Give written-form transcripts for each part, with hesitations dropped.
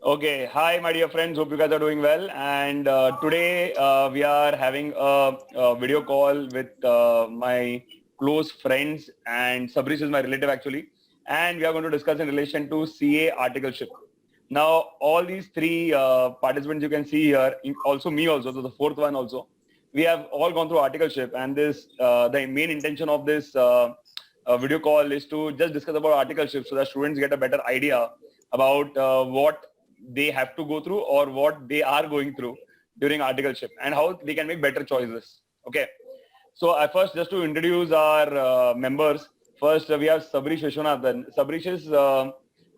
Okay, hi my dear friends, hope you guys are doing well, and today we are having a video call with my close friends, and Sabarish is my relative actually, and we are going to discuss in relation to CA Articleship. Now all these three participants you can see here, also me also, so the fourth one also, we have all gone through Articleship, and this the main intention of this video call is to just discuss about Articleship so that students get a better idea about what they have to go through or what they are going through during articleship and how they can make better choices. Okay. So I first, just to introduce our members, first we have Sabarish Vishwanathan. Sabarish is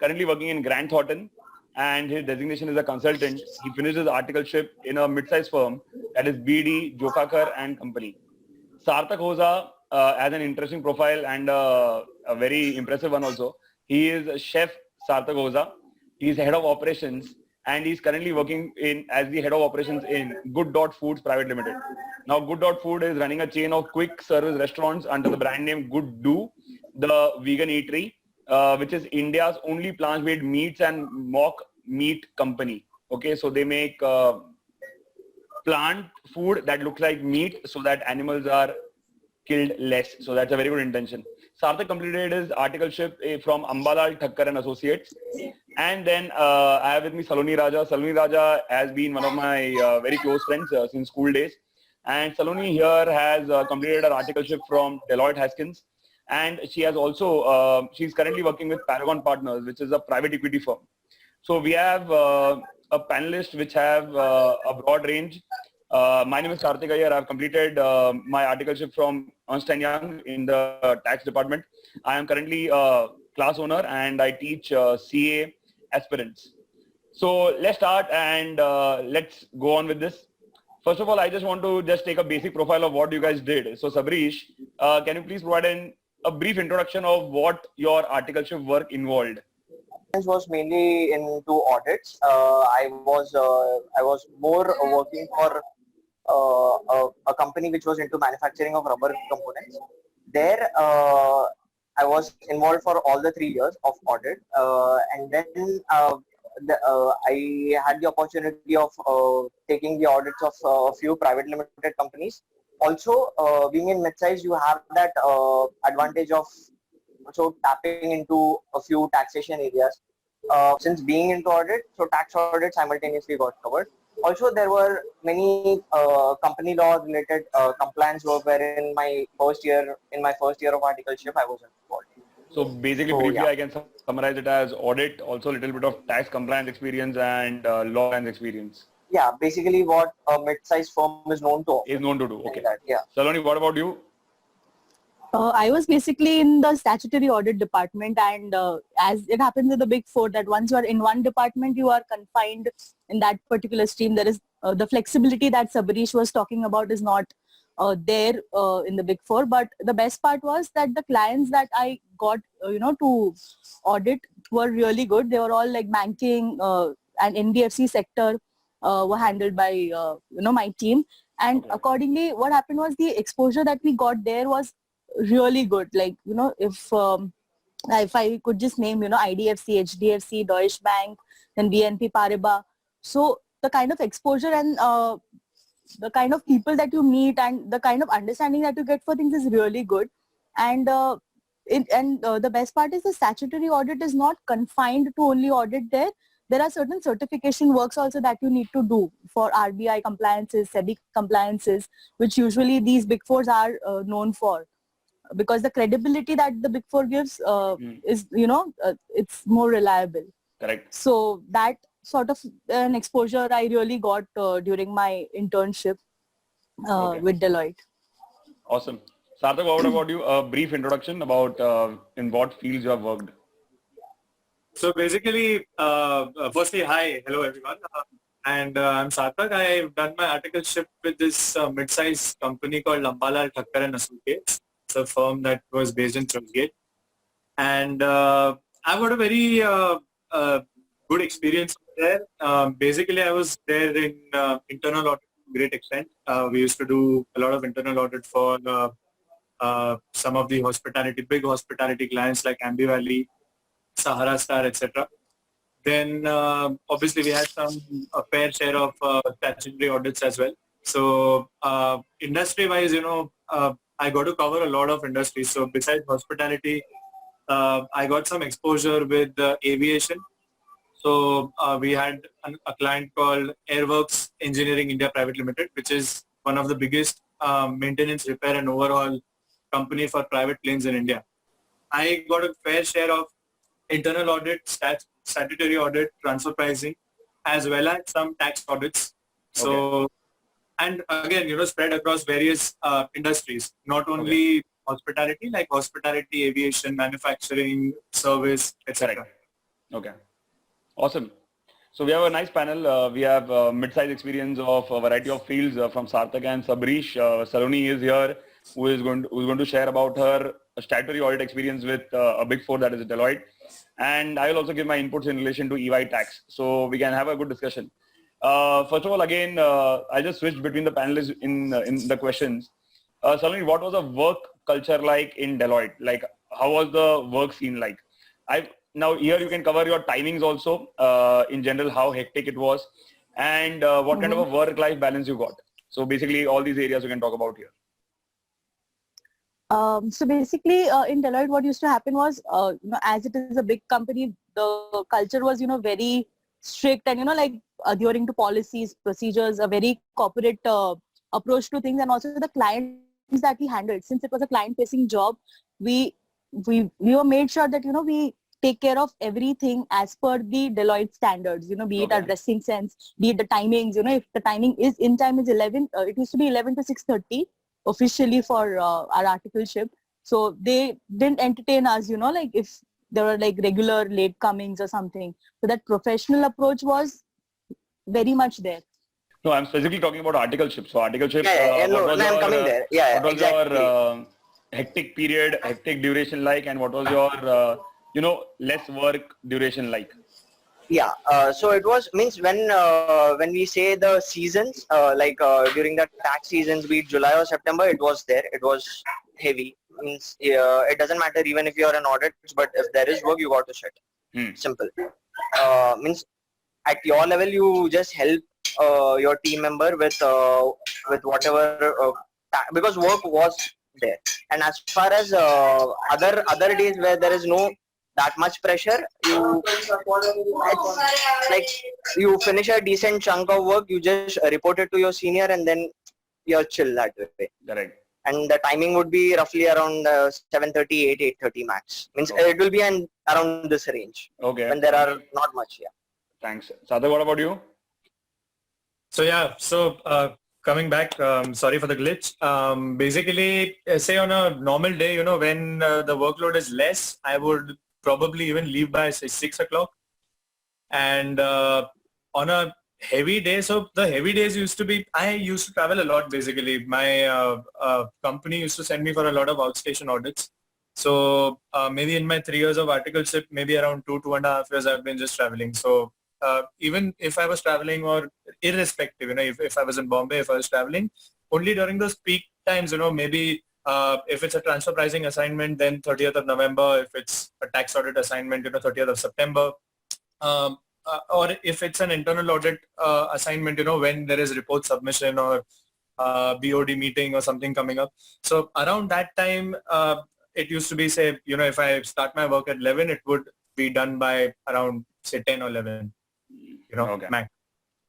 currently working in Grant Thornton and his designation is a consultant. He finished his articleship in a mid-sized firm that is BD, Jokakar and Company. Sarthak has an interesting profile and a very impressive one also. He is Chef Sarthak. He is head of operations and he is currently working as the head of operations in Good Dot Foods Private Limited. Now, Good Dot Food is running a chain of quick service restaurants under the brand name Good Do, the vegan eatery, which is India's only plant-based meats and mock meat company. Okay, so they make plant food that looks like meat so that animals are killed less. So that's a very good intention. Sarthak completed his articleship from Ambalal Thakkar and Associates. And then I have with me Saloni Raja. Saloni Raja has been one of my very close friends since school days. And Saloni here has completed her articleship from Deloitte Haskins. And she has also, she's currently working with Paragon Partners, which is a private equity firm. So we have a panelist which have a broad range. My name is Sarthak here. I've completed my articleship from Ernst & Young in the tax department. I am currently a class owner and I teach CA aspirants. So let's start and let's go on with this. First of all, I just want to just take a basic profile of what you guys did. So Sabarish, can you please provide a brief introduction of what your articleship work involved? Was mainly into audits. I was more working for a company which was into manufacturing of rubber components. There, I was involved for all the 3 years of audit, and then I had the opportunity of taking the audits of a few private limited companies. Also, being in mid-size, you have that advantage of also tapping into a few taxation areas. Since being into audit, so tax audit simultaneously got covered. Also, there were many company law related compliance work wherein in my first year of articleship, I was involved. So basically, briefly, yeah. I can summarize it as audit, also a little bit of tax compliance experience and law and experience. Yeah, basically what a mid-sized firm is known to. Is known to do. Okay. That, yeah. Saloni, what about you? I was basically in the statutory audit department, and as it happens in the Big Four, that once you are in one department, you are confined in that particular stream. There is the flexibility that Sabarish was talking about is not there in the Big Four. But the best part was that the clients that I got, to audit were really good. They were all like banking and NBFC sector were handled by my team, and okay. Accordingly, what happened was the exposure that we got there was really good. Like, if I could just name, IDFC, HDFC, Deutsche Bank, then BNP Paribas. So the kind of exposure and the kind of people that you meet and the kind of understanding that you get for things is really good. And the best part is the statutory audit is not confined to only audit there. There are certain certification works also that you need to do for RBI compliances, SEBI compliances, which usually these Big Fours are known for. Because the credibility that the Big Four gives is, it's more reliable. Correct. So that sort of an exposure I really got during my internship with Deloitte. Awesome. Sarthak, what about you? A brief introduction about in what fields you have worked. So basically, firstly, hi, hello everyone. I'm Sarthak. I've done my articleship with this mid-sized company called Ambalal Thakkar and Associates. It's a firm that was based in Churchgate. And I've got a very good experience there. Basically, I was there in internal audit to a great extent. We used to do a lot of internal audit for some of the big hospitality clients like Ambi Valley, Sahara Star, etc. Then obviously we had a fair share of statutory audits as well. So industry-wise, I got to cover a lot of industries. So besides hospitality, I got some exposure with aviation. So we had a client called Airworks Engineering India Private Limited, which is one of the biggest maintenance, repair and overhaul company for private planes in India. I got a fair share of internal audit, statutory audit, transfer pricing, as well as some tax audits. So, and again, spread across various industries, not only hospitality, like hospitality, aviation, manufacturing, service, etc. Okay. Awesome. So we have a nice panel. We have mid-size experience of a variety of fields from Sarthak and Sabarish. Saloni is here, who is going to share about her statutory audit experience with a big four, that is Deloitte. And I will also give my inputs in relation to EY tax. So we can have a good discussion. First of all, again, I just switched between the panelists in the questions. Saloni, what was the work culture like in Deloitte? Like, how was the work scene like? Now here you can cover your timings also, in general, how hectic it was, and what kind of a work-life balance you got. So basically all these areas you can talk about here. So basically in Deloitte, what used to happen was, as it is a big company, the culture was, very strict and, like adhering to policies, procedures, a very corporate approach to things, and also the clients that we handled. Since it was a client-facing job, we were made sure that, we take care of everything as per the Deloitte standards, be it our dressing sense, be it the timings, if the timing is in time is 11, it used to be 11 to 6:30 officially for our articleship. So they didn't entertain us, like if there were like regular late comings or something. So that professional approach was very much there. No, I'm specifically talking about articleship. So articleship, I'm coming there. Yeah, what was exactly. your hectic period, hectic duration like, and what was your less work duration like? Yeah, so it was, means when we say the seasons, during the tax seasons, be it July or September, it was there. It was heavy. Means it doesn't matter even if you are an audit, but if there is work, you got to sit. Simple. Means at your level, you just help your team member with whatever, because work was there. And as far as other days where there is no that much pressure, you finish a decent chunk of work, you just report it to your senior, and then you're chill that way. Correct. And the timing would be roughly around 7:30, 8:30 max. Means it will be around this range. Okay. When there are not much. Yeah. Thanks. Sarthak, what about you? So coming back, sorry for the glitch. Basically, say on a normal day, when the workload is less, I would probably even leave by say 6 o'clock. And on a heavy day, so the heavy days I used to travel a lot basically. My company used to send me for a lot of outstation audits. So maybe in my 3 years of articleship, maybe around 2.5 years, I've been just traveling. So even if I was traveling, or irrespective, if I was in Bombay, if I was traveling, only during those peak times, maybe if it's a transfer pricing assignment, then 30th of November. If it's a tax audit assignment, 30th of September. Or if it's an internal audit assignment, when there is report submission or BOD meeting or something coming up. So around that time, it used to be, say, if I start my work at 11, it would be done by around, say, 10 or 11, max.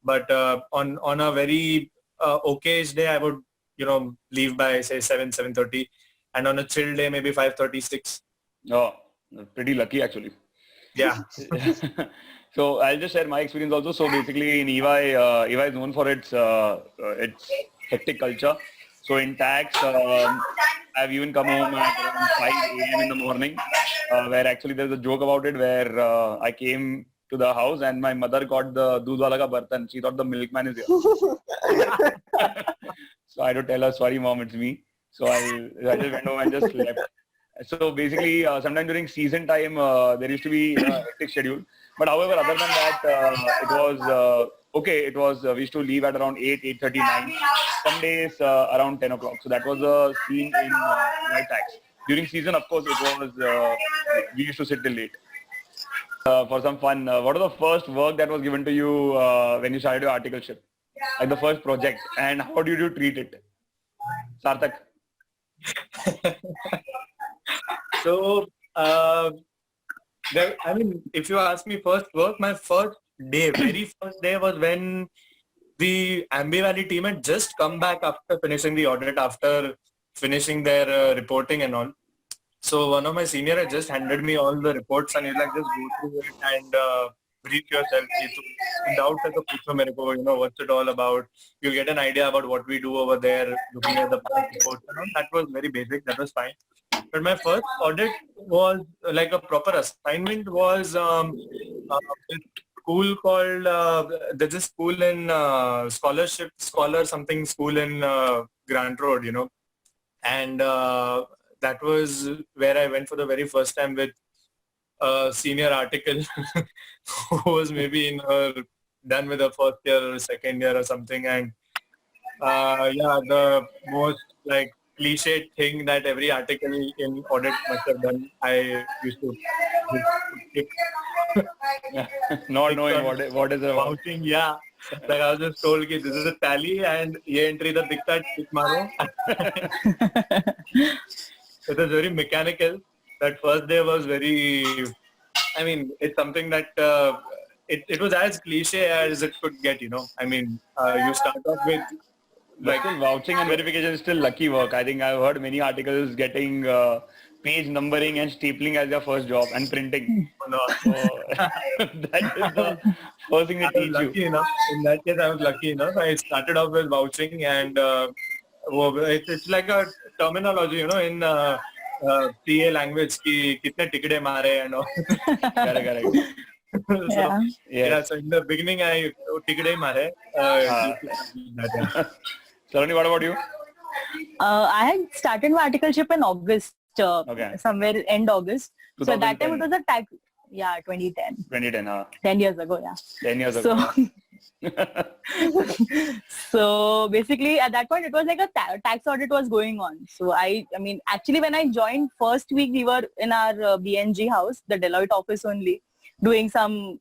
But on a very okayish day, I would, leave by, say, 7:30. And on a chill day, maybe 5:36. Oh, pretty lucky actually. Yeah. So I'll just share my experience also. So basically in EY, EY is known for its hectic culture. So in tax, I've even come home at around 5 a.m. in the morning, where actually there's a joke about it, where I came to the house and my mother got the doodh wala ka bartan. She thought the milkman is here. So I had to tell her, sorry mom, it's me. So I just went home and just slept. So basically, sometime during season time, there used to be a hectic schedule. But however, other than that, it was okay. It was, we used to leave at around 8, 8:39. Some days around 10 o'clock. So that was the scene in night tax. During season, of course, it was, we used to sit till late. for some fun. What was the first work that was given to you when you started your articleship? Like the first project, and how did you treat it? Sarthak. So, I mean, if you ask me first work, my first day, very first day was when the Ambi Valley team had just come back after finishing the audit, after finishing their reporting and all. So one of my senior had just handed me all the reports and he's like, just go through it and brief yourself. In doubt, पूछो मेरे को, you know, what's it all about? You'll get an idea about what we do over there, looking at the past reports and all. That was very basic. That was fine. But my first audit was like a proper assignment was with school called, there's a school in Scholar something school in Grant Road, you know. And that was where I went for the very first time with a senior article who was maybe in her, done with her first year or second year or something. And yeah, the most like cliche thing that every article in audit must have done, I used to Not knowing what is a vouching, yeah. Like I was just told that this is a tally and ye entry the dikta tick maro. It was very mechanical. That first day was very, I mean, it's something that it was as cliche as it could get, you know. I mean, you start off with like vouching and verification is still lucky work. I think I've heard many articles getting page numbering and stapling as their first job and printing. So, that is the first thing they teach lucky you. enough. In that case, I was lucky enough. I started off with vouching and it's like a terminology, you know, in CA language, ki kitne tikde mare and all. Correct. So, yeah. So in the beginning, I tikde mare. Saloni, what about you? I had started my articleship in August, somewhere end August. So at that time it was a tax, 2010. 2010, 10 years ago, 10 years ago. So basically at that point it was like a tax audit was going on. So I mean, actually when I joined first week, we were in our BNG house, the Deloitte office only, doing some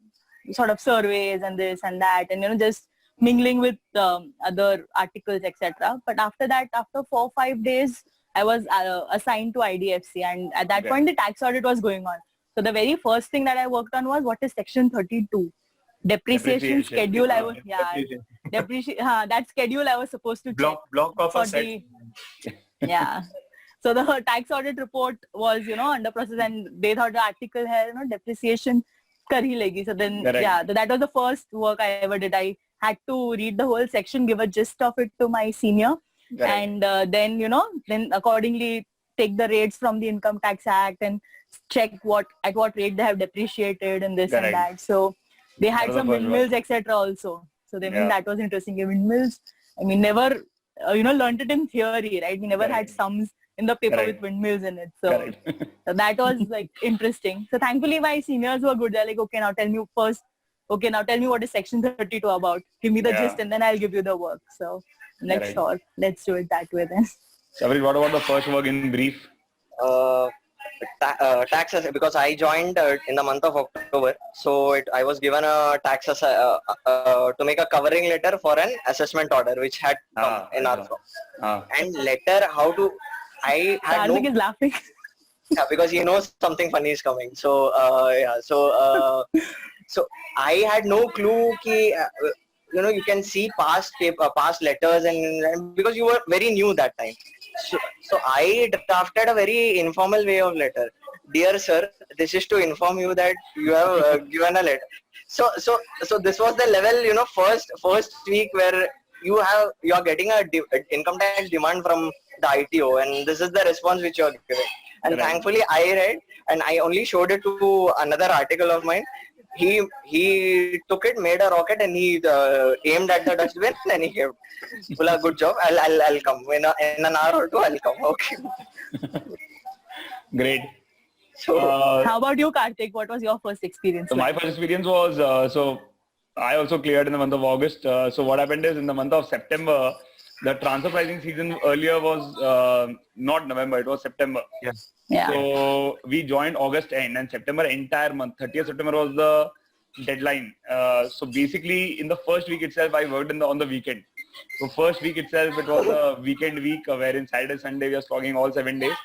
sort of surveys and this and that, and you know, just mingling with other articles, etc. But after that, after 4 or 5 days, I was assigned to IDFC, and at that point the tax audit was going on. So the very first thing that I worked on was what is section 32. Depreciation schedule. I was that schedule I was supposed to block of a set. So the tax audit report was, you know, under process, and they thought the article had, you know, depreciation kar hi legi. So then that was the first work I ever did. I had to read the whole section, give a gist of it to my senior, and then, you know, then accordingly take the rates from the Income Tax Act and check at what rate they have depreciated and this and that. So they had some windmills, etc. also. So they mean that was interesting. Windmills, I mean, never, you know, learned it in theory, right? We never had sums in the paper with windmills in it. So, so that was like interesting. So thankfully my seniors were good. They're like, okay, now tell me first. Okay, now tell me what is section 32 about. Give me the gist and then I'll give you the work. So I'm like, sure, let's do it that way then. Sabarish, what about the first work in brief? Taxes, because I joined in the month of October, so I was given a taxes to make a covering letter for an assessment order which had come in our firm. And letter I had Sarthak is laughing. Yeah, because he knows something funny is coming. So so I had no clue ki, you know, you can see past letters, and because you were very new that time. So I drafted a very informal way of letter. Dear sir, this is to inform you that you have given a letter. So this was the level, you know, first week where you are getting a income tax demand from the ITO, and this is the response which you are giving. And thankfully I read, and I only showed it to another article of mine. He took it, made a rocket, and he aimed at the dustbin, and he gave, "Well, good job. I'll come in an hour or two. I'll come." Okay. Great. So, how about you, Karthik? What was your first experience? So my first experience was, so I also cleared in the month of August. So what happened is, in the month of September, the transfer pricing season earlier was not November, it was September. Yes. Yeah. So we joined August end, and September entire month, 30th September was the deadline. So basically in the first week itself, I worked on the weekend. So first week itself, it was a weekend week wherein Saturday, Sunday, we are slogging all 7 days.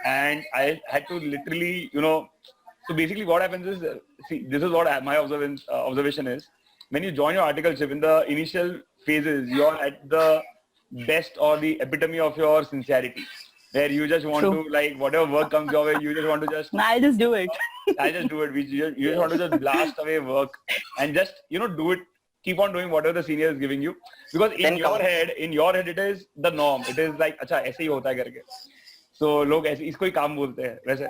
And I had to literally, so basically what happens is, see, this is what my observation is. When you join your articleship, in the initial phases, you're at the best or the epitome of your sincerity, where you just want True. to, like, whatever work comes your way, you just want to just, I'll just do it. I just do it. You just want to just blast away work and just, do it. Keep on doing whatever the senior is giving you. Because in your head, it is the norm. It is like, अच्छा ऐसे ही होता है करके. So लोग ऐसे इसको ही काम बोलते हैं वैसे.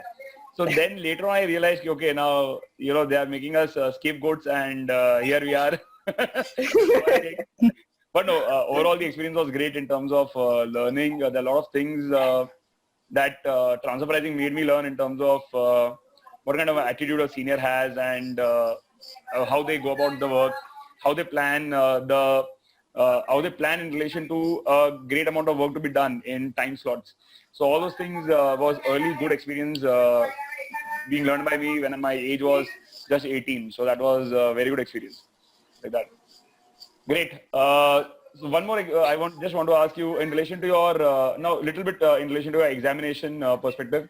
So then later on I realized, okay, now, they are making us scapegoats, and here we are. But no, overall the experience was great in terms of learning. There are a lot of things that transfer pricing made me learn in terms of what kind of attitude a senior has, and how they go about the work, how they plan in relation to a great amount of work to be done in time slots. So all those things was early good experience being learned by me when my age was just 18. So that was a very good experience like that. Great. So one more, I just want to ask you in relation to your, now little bit in relation to your examination perspective.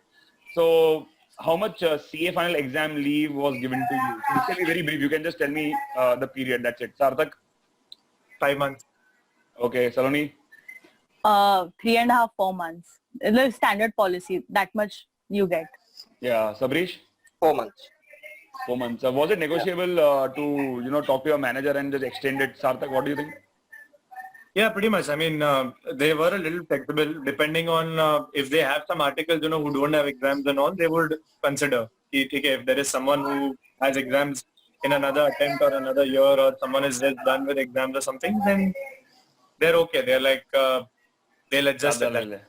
So how much CA final exam leave was given to you? This can be very brief. You can just tell me the period. That's it. Sarthak? 5 months. Okay. Saloni? 3.5, 4 months. The standard policy, that much you get. Yeah. Sabarish? 4 months. 4 months. Was it negotiable to, talk to your manager and just extend it? Sarthak, what do you think? Yeah, pretty much. I mean, they were a little flexible depending on if they have some articles, who don't have exams and all, they would consider. If there is someone who has exams in another attempt or another year, or someone is just done with exams or something, then they're okay. They're like, they'll adjust it.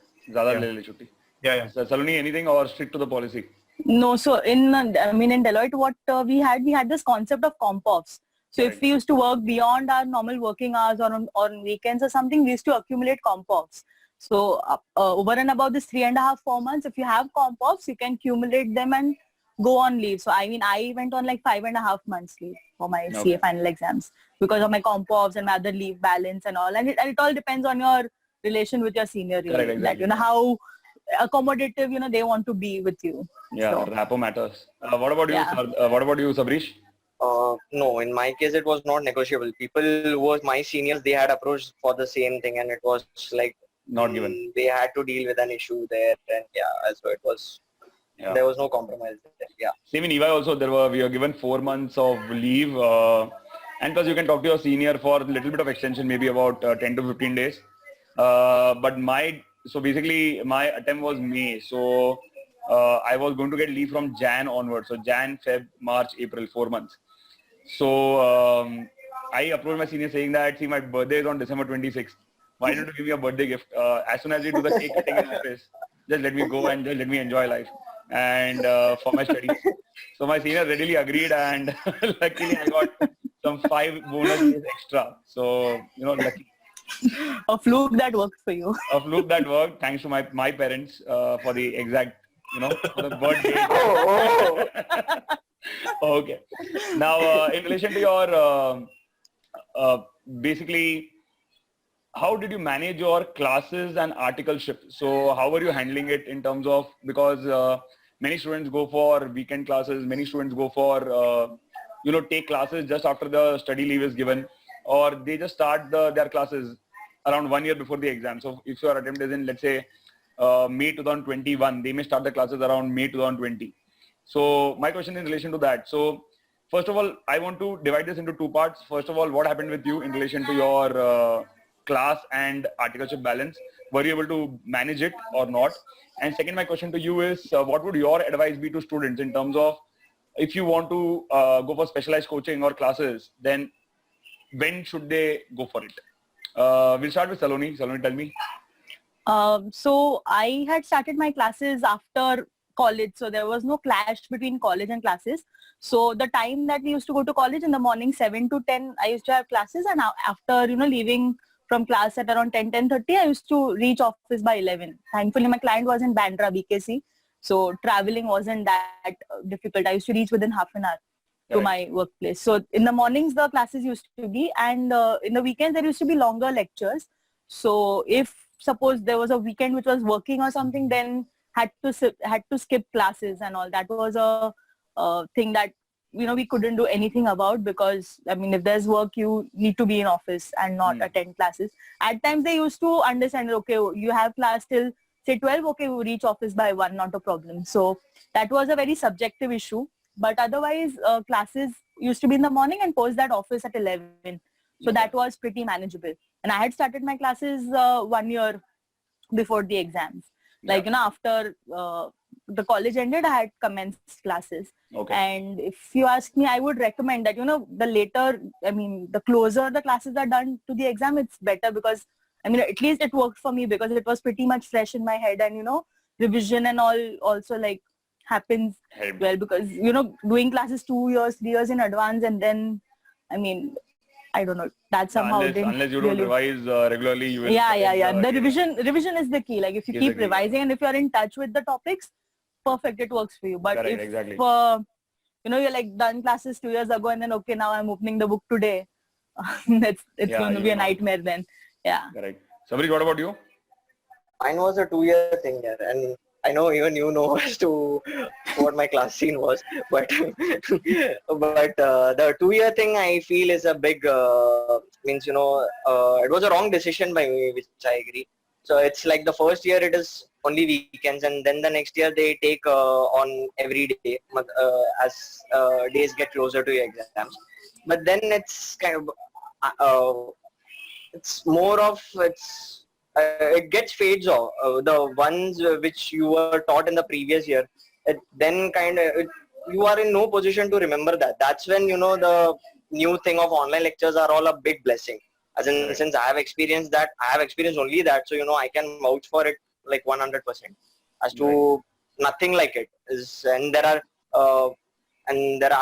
Yeah. So, Saloni, anything or stick to the policy? No, so in Deloitte, what we had this concept of comp-offs. So if we used to work beyond our normal working hours or on weekends or something, we used to accumulate comp-offs. So over and above this 3.5, 4 months, if you have comp-offs, you can accumulate them and go on leave. So I went on like 5.5 months leave for my CA final exams because of my comp-offs and my other leave balance and all. And it all depends on your relation with your senior, really. Exactly. That, how accommodative, they want to be with you. Yeah, so, rapport matters. What about you? What about you, Sabarish? No, in my case, it was not negotiable. People who were my seniors, they had approached for the same thing, and it was like not given. They had to deal with an issue there, and so it was. Yeah. There was no compromise there. Yeah. Same in EY also. We were given 4 months of leave, and plus you can talk to your senior for a little bit of extension, maybe about 10 to 15 days. But basically my attempt was May, so I was going to get leave from Jan onwards. So Jan, Feb, March, April, 4 months. So I approached my senior saying that, see, my birthday is on December 26th. Why don't you give me a birthday gift? As soon as we do the cake cutting in office, just let me go and just let me enjoy life and for my studies. So my senior readily agreed, and luckily I got some 5 bonus days extra. So, lucky. A fluke that worked for you. A fluke that worked, thanks to my parents for the exact, for the birthday. Okay. Now, in relation to your, basically, how did you manage your classes and articleship? So how are you handling it in terms of, because many students go for weekend classes, many students go for, take classes just after the study leave is given, or they just start their classes around 1 year before the exam. So if your attempt is in, let's say, May 2021, they may start the classes around May 2020. So my question in relation to that. So first of all, I want to divide this into 2 parts. First of all, what happened with you in relation to your class and articleship balance? Were you able to manage it or not? And second, my question to you is, what would your advice be to students in terms of, if you want to go for specialized coaching or classes, then when should they go for it? We'll start with Saloni. Saloni, tell me. So I had started my classes after college, so there was no clash between college and classes. So the time that we used to go to college, in the morning 7 to 10, I used to have classes, and after leaving from class at around 10:30. I used to reach office by 11. Thankfully, my client was in Bandra, BKC. So traveling wasn't that difficult. I used to reach within half an hour to my workplace. So in the mornings, the classes used to be, and in the weekends, there used to be longer lectures. So if suppose there was a weekend which was working or something, then had to skip classes and all. That was a thing that we couldn't do anything about, because I mean, if there's work, you need to be in office and not attend classes. At times they used to understand, okay, you have class till say 12, okay, you reach office by 1, not a problem. So that was a very subjective issue. But otherwise, classes used to be in the morning and post that office at 11. So that was pretty manageable. And I had started my classes 1 year before the exams. Like, after the college ended, I had commenced classes. Okay. And if you ask me, I would recommend that, the later, the closer the classes are done to the exam, it's better, because at least it worked for me, because it was pretty much fresh in my head, and revision and all also like happens well, because doing classes 2 years, 3 years in advance, and then I don't know, that somehow unless you don't revise regularly, you will the revision is the key. Like, if you keep revising and if you're in touch with the topics, perfect, it works for you. But if you're like done classes 2 years ago, and then okay, now I'm opening the book today, it's going to be a nightmare then. Yeah. Correct. Sabarish, what about you? Mine was a 2-year thing there, and I know even you know as to what my class scene was, but the 2-year thing I feel is a big it was a wrong decision by me, which I agree. So it's like the first year it is only weekends, and then the next year they take on every day as days get closer to your exams. But then it's kind of it's more of it gets fades off. The ones which you were taught in the previous year, then you are in no position to remember that. That's when the new thing of online lectures are all a big blessing. As in, since I have experienced that, I have experienced only that, so I can vouch for it like 100%. As to nothing like it is, and there are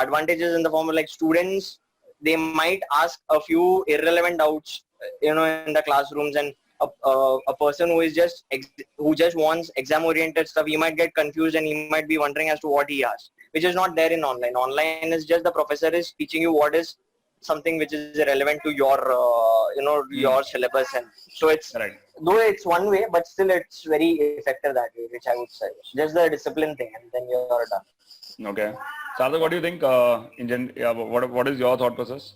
advantages in the form of like students. They might ask a few irrelevant doubts, in the classrooms, and a person who is just wants exam oriented stuff, he might get confused and he might be wondering as to what he asked, which is not there in online. Online is just the professor is teaching you what is something which is relevant to your your syllabus, and so it's though it's one way, but still it's very effective that way, which I would say just the discipline thing, and then you're done. Okay. Sarthak, what do you think? What is your thought process?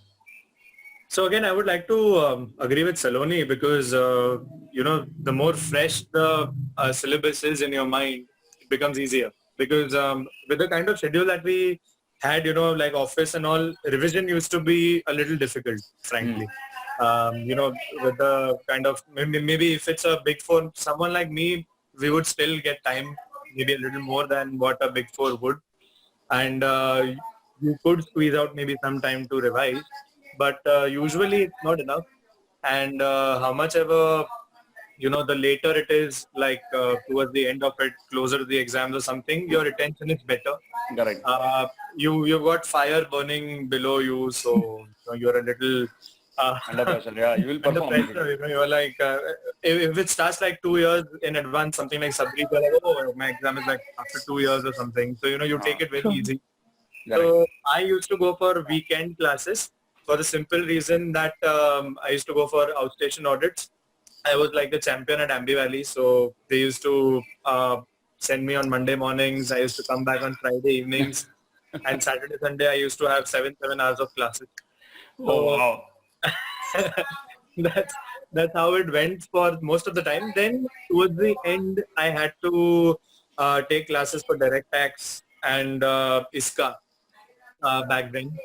So again, I would like to agree with Saloni, because the more fresh the syllabus is in your mind, it becomes easier. Because with the kind of schedule that we had, like office and all, revision used to be a little difficult, frankly. With the kind of maybe if it's a big four, someone like me, we would still get time, maybe a little more than what a big four would, and you could squeeze out maybe some time to revise. But usually it's not enough, and how much ever the later it is, like towards the end of it, closer to the exams or something, your retention is better. Correct. You've got fire burning below you, so you're a little under pressure. Yeah, you will perform. Under pressure, you're like if it starts like 2 years in advance, something like Sabarish, you're like, oh, my exam is like after 2 years or something. So you take it very easy. Correct. So I used to go for weekend classes, for the simple reason that I used to go for outstation audits. I was like the champion at Ambi Valley, so they used to send me on Monday mornings. I used to come back on Friday evenings, and Saturday, Sunday, I used to have 7 hours of classes. So, oh, wow. that's how it went for most of the time. Then towards the end, I had to take classes for direct tax and ISKA. Back then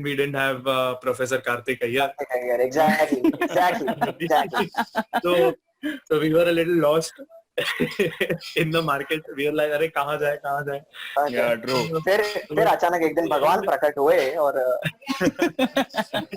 we didn't have Professor Karthik Iyer. Exactly. So we were a little lost in the market. We were like, "Arey, kahan jaye? Okay. Yeah, true. फिर अचानक एक दिन भगवान प्रकट हुए और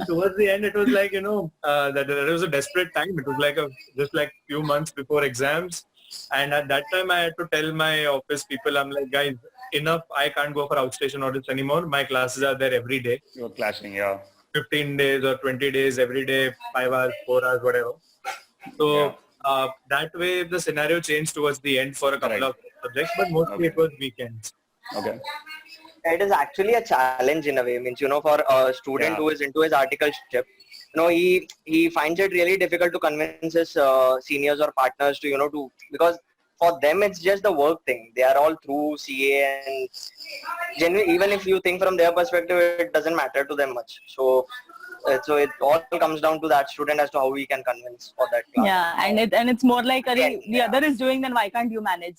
towards the end it was like that it was a desperate time. It was like just like few months before exams, and at that time I had to tell my office people, I'm like, guys, enough, I can't go for outstation audits anymore. My classes are there every day. You're clashing, yeah. 15 days or 20 days every day, 5 hours, 4 hours, whatever. So that way the scenario changed towards the end for a couple of subjects, but mostly it was weekends. Okay. It is actually a challenge in a way. Means, for a student who is into his articleship, he finds it really difficult to convince his seniors or partners to because for them it's just the work thing. They are all through CA, and generally, even if you think from their perspective, it doesn't matter to them much. So it all comes down to that student as to how we can convince for that class. Yeah, and it's more like the other is doing, then why can't you manage?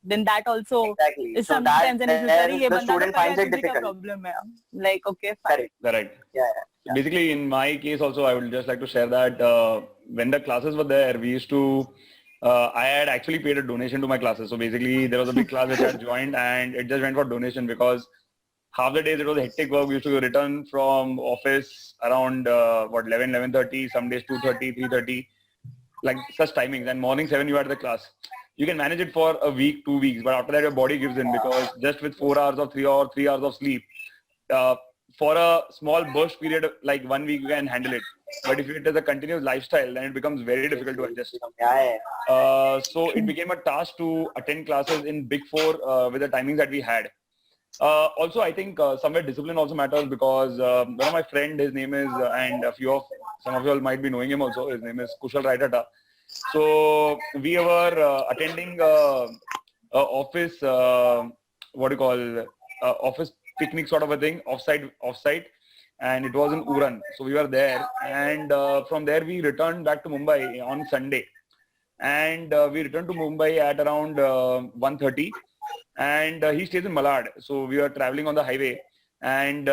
Then that also is So sometimes the student finds it difficult. Problem. Like, okay, fine. Correct. Yeah. Basically, in my case also, I would just like to share that when the classes were there, we used to, I had actually paid a donation to my classes. So basically, there was a big class which I had joined, and it just went for donation because half the days it was hectic work. We used to return from office around 11:30, some days 2:30, 3:30, like such timings. And morning 7 you had the class. You can manage it for a week, 2 weeks, but after that your body gives in because just with 4 hours of 3 hours of sleep, for a small burst period like 1 week you can handle it. But if it is a continuous lifestyle, then it becomes very difficult to adjust. So it became a task to attend classes in Big Four with the timings that we had. Also, I think somewhere discipline also matters because one of my friend, his name is, and some of you all might be knowing him also. His name is Kushal Raitata. So we were attending office, office picnic sort of a thing, offsite, and it was in Uran. So we were there, and from there we returned back to Mumbai on Sunday, and we returned to Mumbai at around 1:30. And he stays in Malad. So we were traveling on the highway, and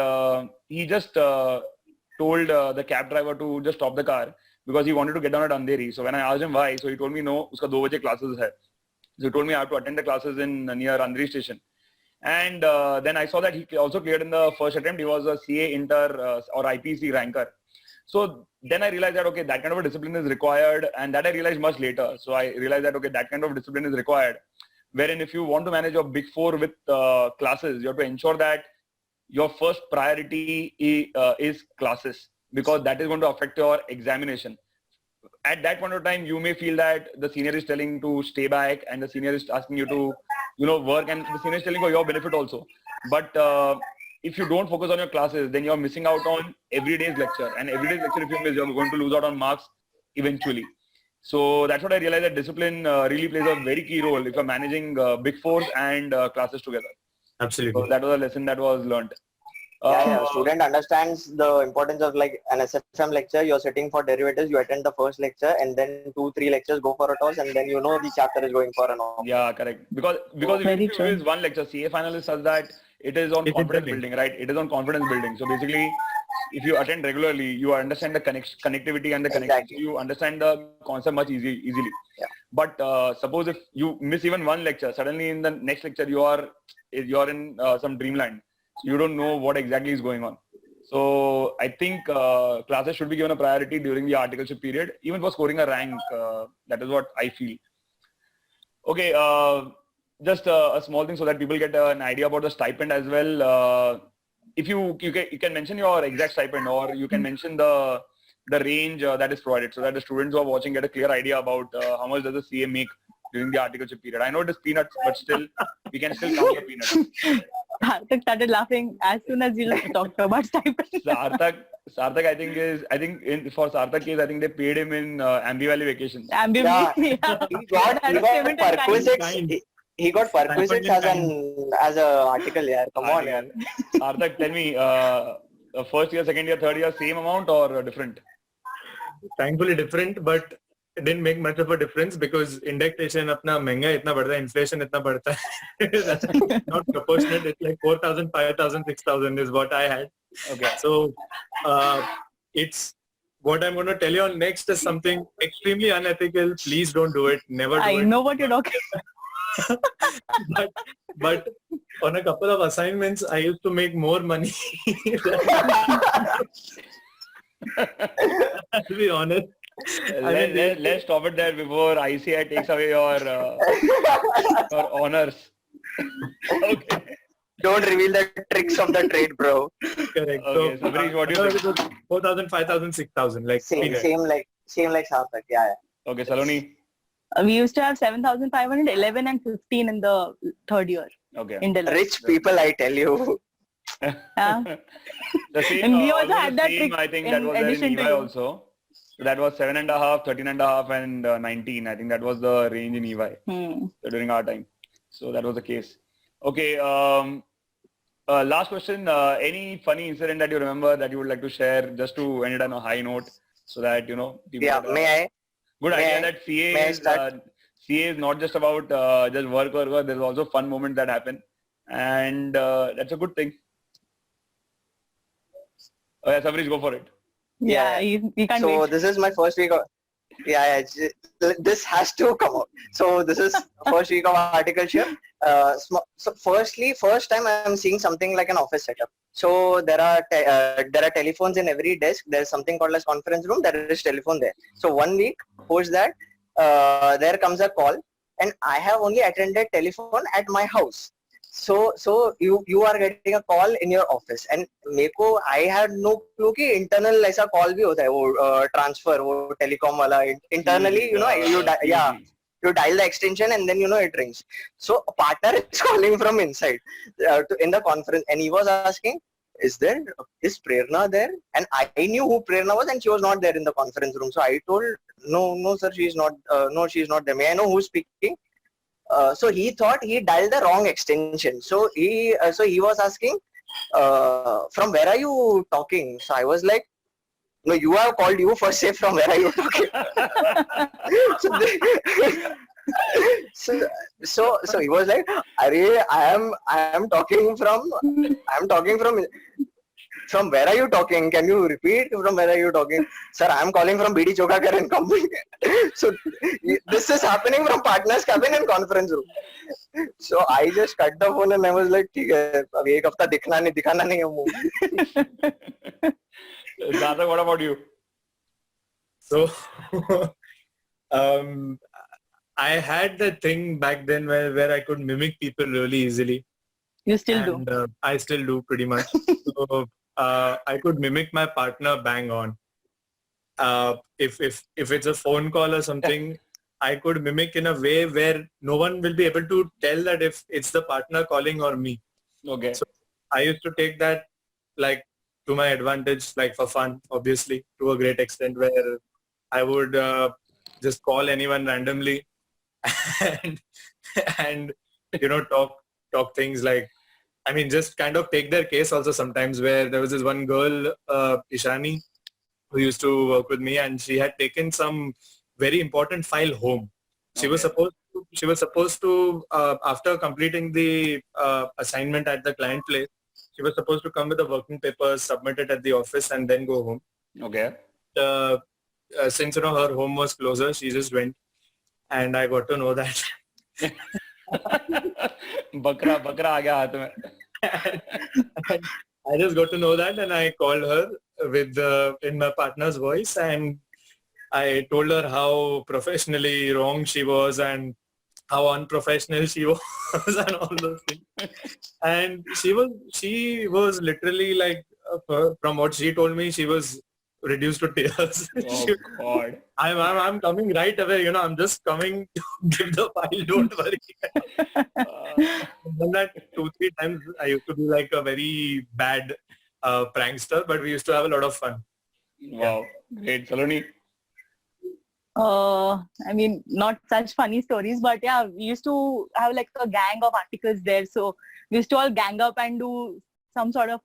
he just told the cab driver to just stop the car because he wanted to get down at Andheri. So when I asked him why, so he told me no, uska 2 baje classes hai. So he told me I have to attend the classes in near Andheri station. And then I saw that he also cleared in the first attempt. He was a CA Inter or IPC ranker. So then I realized that, okay, that kind of a discipline is required, and that I realized much later. So I realized that, okay, that kind of discipline is required. Wherein if you want to manage your Big Four with classes, you have to ensure that your first priority is classes because that is going to affect your examination. At that point of time, you may feel that the senior is telling to stay back and the senior is asking you to, work, and the senior is telling for your benefit also. But if you don't focus on your classes, then you're missing out on every day's lecture. And every day's lecture, if you miss, you're going to lose out on marks eventually. So that's what I realized, that discipline really plays a very key role if you're managing Big Fours and classes together. Absolutely. So that was a lesson that was learned. Student understands the importance of like an SFM lecture. You're sitting for derivatives, you attend the first lecture, and then 2-3 lectures go for a toss, and then the chapter is going for an off. Yeah, correct. Because if you miss one lecture, CA finalist says that it is on confidence building, right? It is on confidence building. So basically, if you attend regularly, you understand the connectivity and the connection. Exactly. You understand the concept much easily. Yeah. But suppose if you miss even one lecture, suddenly in the next lecture you're in some dreamland. So you don't know what exactly is going on. So I think classes should be given a priority during the articleship period, even for scoring a rank. That is what I feel. Okay, just a small thing so that people get an idea about the stipend as well. If you can mention your exact stipend, or you can mention the range that is provided, so that the students who are watching get a clear idea about how much does the CA make during the articleship period. I know it is peanuts, but still we can still count the peanuts. Sarthak started laughing as soon as you talked about stipend. Sarthak, I think for Sarthak case, I think they paid him in Ambi Valley vacations. Ambi, He got perquisites as a article. Yeah, come on, yeah. Sarthak, tell me, first year, second year, third year, same amount or different? Thankfully different, but it didn't make much of a difference because indexation अपना महंगा इतना बढ़ता है, inflation इतना बढ़ता है. That's not proportionate. It's like 4,000, 5,000, 6,000 is what I had. Okay. So it's what I'm going to tell you on next is something extremely unethical. Please don't do it. Never do it. I know what you're talking. but on a couple of assignments, I used to make more money. To be honest. Let's stop it there before ICI takes away your honors. Okay. Don't reveal the tricks of the trade, bro. Correct. Okay, Sabarish, what do you think? 4,000, 5,000, 6,000. Like Same, okay. same like Sarthak. Yeah. Okay, Saloni. We used to have 7,500, 11 and 15 in the third year Okay. in Delhi. Rich people, I tell you. Yeah. The same, And we also almost had the that same, trick I think in that was there in addition to EY you. also. So that was 7.5, 13.5 and 19. I think that was the range in EY during our time. So that was the case. Okay. Last question. Any funny incident that you remember that you would like to share just to end it on a high note so that, you know, people Yeah, get a may I? good May idea I- that CA may I is, start? CA is not just about just work. There's also fun moments that happen. And that's a good thing. Oh, yeah, Sabarish, go for it. Yeah, Yeah. you can't So wait. this is my first week of. This has to come out. So this is first week of articleship. So first time I'm seeing something like an office setup. So there are telephones in every desk. There's something called as conference room. There is telephone there. So 1 week post that, there comes a call, and I have only attended telephone at my house. So you are getting a call in your office, and meko I had no clue कि internal ऐसा call भी होता है वो transfer वो telecom वाला internally you dial the extension and then it rings. So a partner is calling from inside in the conference, and he was asking, is Prerna there? And I knew who Prerna was, and she was not there in the conference room. So I told, no sir, she's not there. May I know who's speaking? So he thought he dialed the wrong extension. So he was asking, from where are you talking? So I was like, no, you have called. You first say from where are you talking? so he was like, Arey, I am talking from where are you talking? Can you repeat from where are you talking? Sir, I am calling from BD Chokakar and company. So this is happening from partners cabin and conference room. So I just cut the phone and I was like, ठीक है, अभी एक हफ्ता दिखाना नहीं है मुंह. Sarthak, what about you? So I had that thing back then where I could mimic people really easily. You still do. And I still do pretty much. So I could mimic my partner bang on. If it's a phone call or something, I could mimic in a way where no one will be able to tell that if it's the partner calling or me. Okay. So I used to take that like to my advantage, like for fun, obviously, to a great extent, where I would just call anyone randomly and talk things like, I mean, just kind of take their case also sometimes, where there was this one girl, Ishani, who used to work with me, and she had taken some very important file home. She was supposed to after completing the assignment at the client place, she was supposed to come with the working papers, submit it at the office, and then go home. Okay. Since her home was closer, she just went, and I got to know that. Bakra aa gaya haath mein. I just got to know that, and I called her with in my partner's voice, and I told her how professionally wrong she was and how unprofessional she was and all those things. And she was literally like, from what she told me, she was reduced to tears. Oh God. I'm coming right away. I'm just coming to give the file. Don't worry. Done that 2-3 times. I used to be like a very bad prankster, but we used to have a lot of fun. Wow. Great. Saloni. I mean, not such funny stories, but yeah, we used to have like a gang of articles there. So we used to all gang up and do some sort of,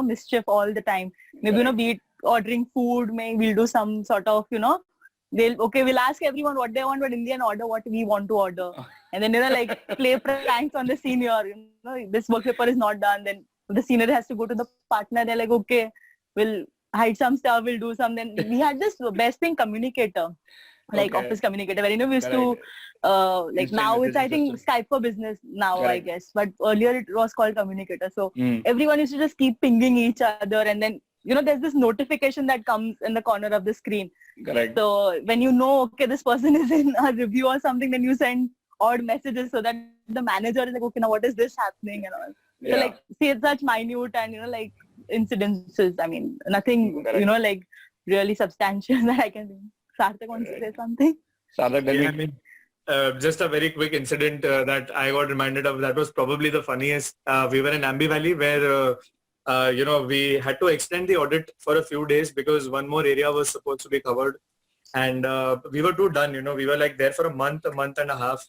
mischief all the time. Maybe, be it ordering food, maybe we'll do some sort of, we'll ask everyone what they want, but in the end order what we want to order. And then, like play pranks on the senior, this work paper is not done. Then the senior has to go to the partner. They're like, okay, we'll hide some stuff, we'll do some. Then we had this best thing communicator. Like office communicator, where we used to like now it's I think Skype for business now, I guess, but earlier it was called communicator. So everyone used to just keep pinging each other, and then there's this notification that comes in the corner of the screen. Correct. So when okay, this person is in a review or something, then you send odd messages so that the manager is like, okay, now what is this happening and all. So like, see, it's such minute and, like incidences. I mean, nothing, Correct. like really substantial that I can think. Sarthak wants to say something. Sarthak, tell Yeah, me. I mean, just a very quick incident that I got reminded of. That was probably the funniest. We were in Ambi Valley where, we had to extend the audit for a few days because one more area was supposed to be covered. And we were too done, we were like there for a month and a half.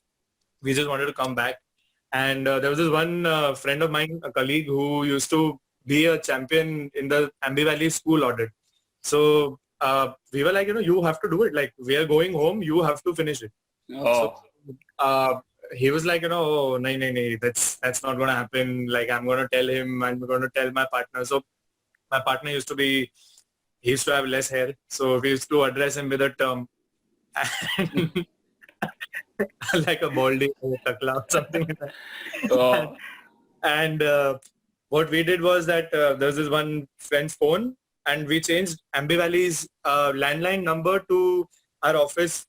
We just wanted to come back. And there was this one friend of mine, a colleague who used to be a champion in the Ambi Valley school audit. So we were like, you have to do it. Like, we are going home, you have to finish it. Oh, So he was like, oh, no, that's not going to happen. Like, I'm going to tell him, I'm going to tell my partner. So my partner he used to have less hair. So we used to address him with a term. Like a baldy or takla or something like that. oh. And what we did was that there was this one friend's phone and we changed Ambi Valley's landline number to our office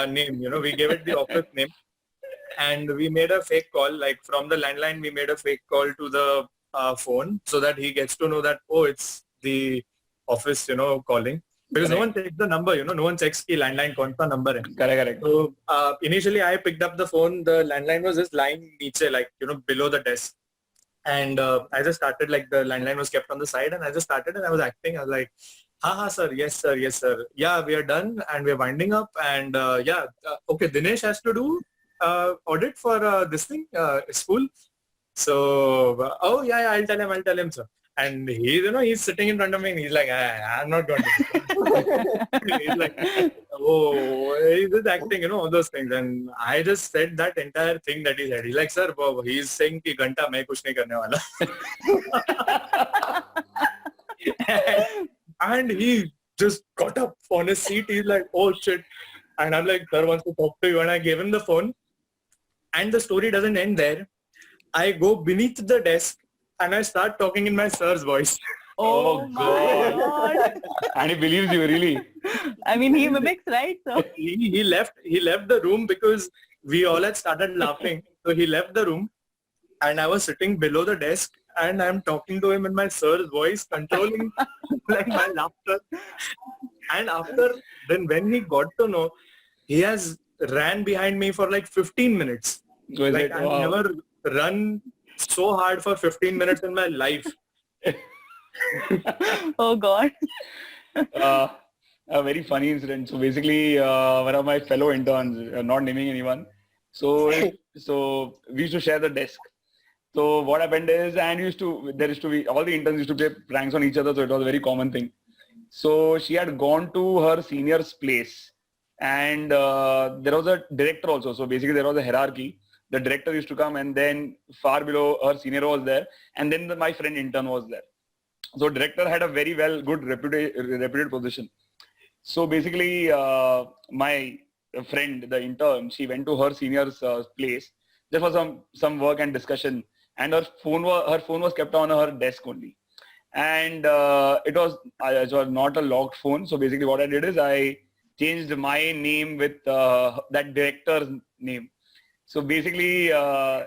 name. We gave it the office name and we made a fake call. Like from the landline, we made a fake call to the phone so that he gets to know that, oh, it's the office, calling. Because no one takes the number, no one checks the landline kaun sa number hai. Correct. So initially I picked up the phone. The landline was just lying niche, like, below the desk. And I just started, like, the landline was kept on the side and I just started and I was acting. I was like, sir, yes, sir. Yeah, we are done and we're winding up. And okay, Dinesh has to do audit for this thing, school. So, I'll tell him, sir. And he's sitting in front of me and he's like, I'm not going to do it. He's like, he's just acting, all those things. And I just said that entire thing that he said. He's like, sir, he's saying ki ghanta main kuch nahi karne wala. And he just got up on his seat. He's like, oh shit. And I'm like, sir wants to talk to you. And I gave him the phone. And the story doesn't end there. I go beneath the desk and I start talking in my sir's voice. Oh, God. And he believes you, really. I mean, he mimics, right? So He left the room because we all had started laughing. So he left the room and I was sitting below the desk and I'm talking to him in my sir's voice, controlling like my laughter. And then when he got to know, he has ran behind me for like 15 minutes. So Like, I've never run so hard for 15 minutes in my life. oh God. A very funny incident. So basically, one of my fellow interns, not naming anyone, so we used to share the desk. So what happened is, there used to be, all the interns used to play pranks on each other, so it was a very common thing. So she had gone to her senior's place, and there was a director also. So basically, there was a hierarchy. The director used to come, and then far below her senior was there, and then my friend intern was there. So director had a very good reputed position. So basically, my friend, the intern, she went to her senior's place just for some work and discussion, and her phone was kept on her desk only, and it was not a locked phone. So basically, what I did is I changed my name with that director's name. So basically,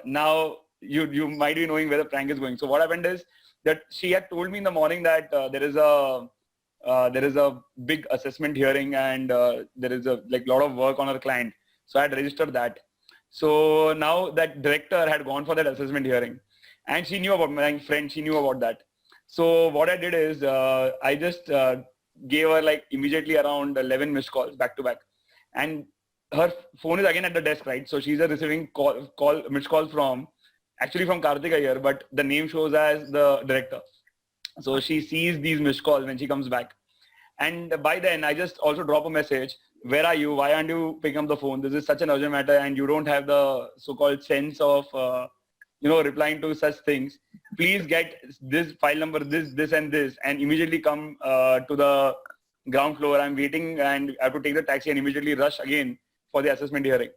now you might be knowing where the prank is going. So what happened is that she had told me in the morning that there is a big assessment hearing and there is a lot of work on her client. So I had registered that. So now that director had gone for that assessment hearing, and she knew about my friend. She knew about that. So what I did is I just gave her immediately around 11 missed calls back to back, and her phone is again at the desk, right? So she's receiving missed call from Karthika here, but the name shows as the director. So she sees these missed calls when she comes back. And by then I just also drop a message. Where are you? Why aren't you picking up the phone? This is such an urgent matter and you don't have the so-called sense of, replying to such things. Please get this file number, this and this, and immediately come to the ground floor. I'm waiting and I have to take the taxi and immediately rush again for the assessment hearing.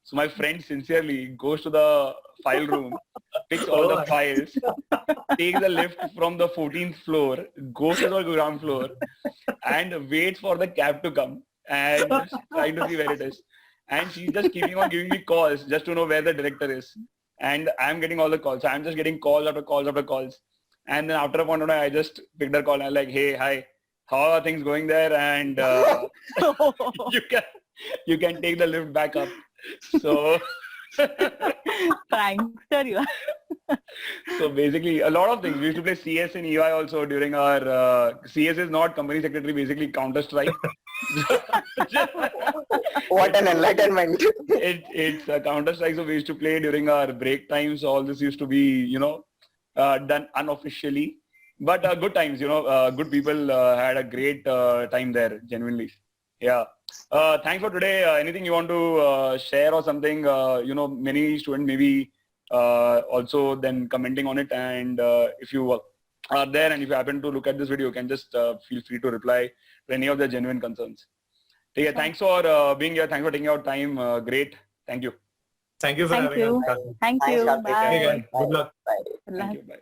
So my friend sincerely goes to the file room, picks all the files, takes the lift from the 14th floor, goes to the ground floor, and waits for the cab to come and just trying to see where it is. And she's just keeping on giving me calls just to know where the director is. and I'm getting all the calls. So I'm just getting calls after calls after calls. And then after a point of time, I just picked her call and I'm like, hey, hi, how are things going there? And you can take the lift back up. So Prankster you are. so basically a lot of things. We used to play CS in EY also during our CS is not company secretary, basically Counter-Strike. What an enlightenment. It's a Counter-Strike, so we used to play during our break times. So all this used to be, done unofficially, but good times, good people had a great time there, genuinely. Yeah. Thanks for today. Anything you want to share or something? Many students maybe also then commenting on it, and if you are there and if you happen to look at this video, you can just feel free to reply to any of their genuine concerns. Okay, thanks for being here. Thanks for taking out time. Great. Thank you. Thank you for Thank having you. us. Thank Thanks, you. Karthik. Bye. Good luck. Bye. Good Thank luck. you. Bye.